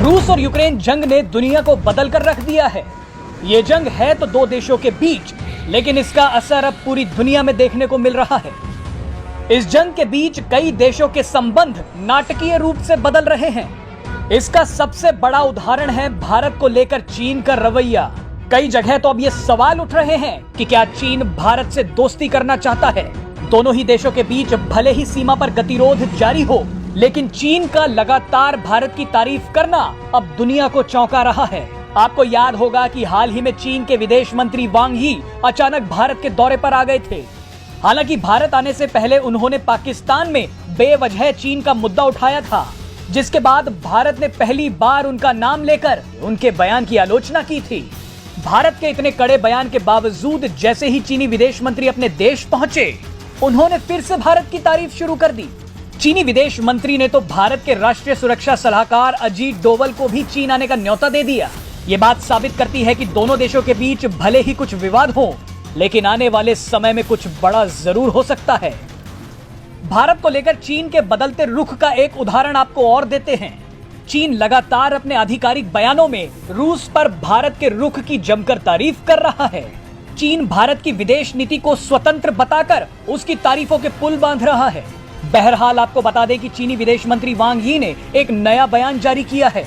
रूस और यूक्रेन जंग ने दुनिया को बदल कर रख दिया है। ये जंग है तो दो देशों के बीच, लेकिन इसका असर अब पूरी दुनिया में देखने को मिल रहा है। इस जंग के बीच कई देशों के संबंध नाटकीय रूप से बदल रहे हैं। इसका सबसे बड़ा उदाहरण है भारत को लेकर चीन का रवैया। कई जगह तो अब ये सवाल उठ रहे हैं कि क्या चीन भारत से दोस्ती करना चाहता है। दोनों ही देशों के बीच भले ही सीमा पर गतिरोध जारी हो, लेकिन चीन का लगातार भारत की तारीफ करना अब दुनिया को चौंका रहा है। आपको याद होगा कि हाल ही में चीन के विदेश मंत्री वांग यी अचानक भारत के दौरे पर आ गए थे। हालांकि भारत आने से पहले उन्होंने पाकिस्तान में बेवजह चीन का मुद्दा उठाया था, जिसके बाद भारत ने पहली बार उनका नाम लेकर उनके बयान की आलोचना की थी। भारत के इतने कड़े बयान के बावजूद जैसे ही चीनी विदेश मंत्री अपने देश पहुंचे, उन्होंने फिर से भारत की तारीफ शुरू कर दी। चीनी विदेश मंत्री ने तो भारत के राष्ट्रीय सुरक्षा सलाहकार अजीत डोवल को भी चीन आने का न्योता दे दिया। ये बात साबित करती है कि दोनों देशों के बीच भले ही कुछ विवाद हो, लेकिन आने वाले समय में कुछ बड़ा जरूर हो सकता है। भारत को लेकर चीन के बदलते रुख का एक उदाहरण आपको और देते हैं। चीन लगातार अपने आधिकारिक बयानों में रूस पर भारत के रुख की जमकर तारीफ कर रहा है। चीन भारत की विदेश नीति को स्वतंत्र बताकर उसकी तारीफों के पुल बांध रहा है। बहरहाल आपको बता दें कि चीनी विदेश मंत्री वांग यी ने एक नया बयान जारी किया है।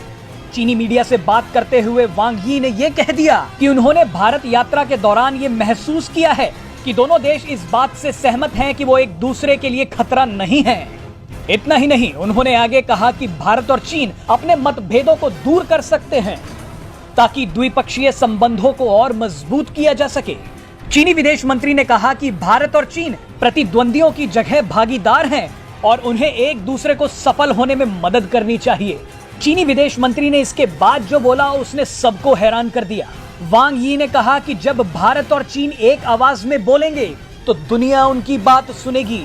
चीनी मीडिया से बात करते हुए वांग यी ने यह कह दिया कि उन्होंने भारत यात्रा के दौरान ये महसूस किया है कि दोनों देश इस बात से सहमत हैं कि वो एक दूसरे के लिए खतरा नहीं है। इतना ही नहीं, उन्होंने आगे कहा कि भारत और चीन अपने मतभेदों को दूर कर सकते हैं ताकि द्विपक्षीय संबंधों को और मजबूत किया जा सके। चीनी विदेश मंत्री ने कहा कि भारत और चीन प्रतिद्वंदियों की जगह भागीदार हैं और उन्हें एक दूसरे को सफल होने में मदद करनी चाहिए। चीनी विदेश मंत्री ने इसके बाद जो बोला उसने सबको हैरान कर दिया। वांग यी ने कहा कि जब भारत और चीन एक आवाज में बोलेंगे तो दुनिया उनकी बात सुनेगी।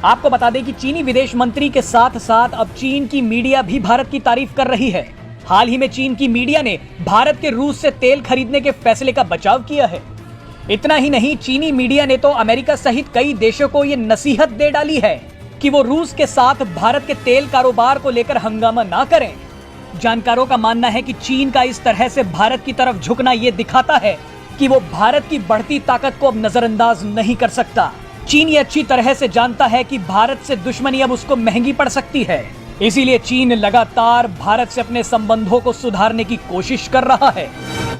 आपको बता दें कि चीनी विदेश मंत्री के साथ साथ अब चीन की मीडिया भी भारत की तारीफ कर रही है। हाल ही में चीन की मीडिया ने भारत के रूस से तेल खरीदने के फैसले का बचाव किया है। इतना ही नहीं, चीनी मीडिया ने तो अमेरिका सहित कई देशों को ये नसीहत दे डाली है कि वो रूस के साथ भारत के तेल कारोबार को लेकर हंगामा ना करें। जानकारों का मानना है कि चीन का इस तरह से भारत की तरफ झुकना ये दिखाता है कि वो भारत की बढ़ती ताकत को अब नजरअंदाज नहीं कर सकता। चीन ये अच्छी तरह से जानता है कि भारत से दुश्मनी अब उसको महंगी पड़ सकती है। इसीलिए चीन लगातार भारत से अपने संबंधों को सुधारने की कोशिश कर रहा है।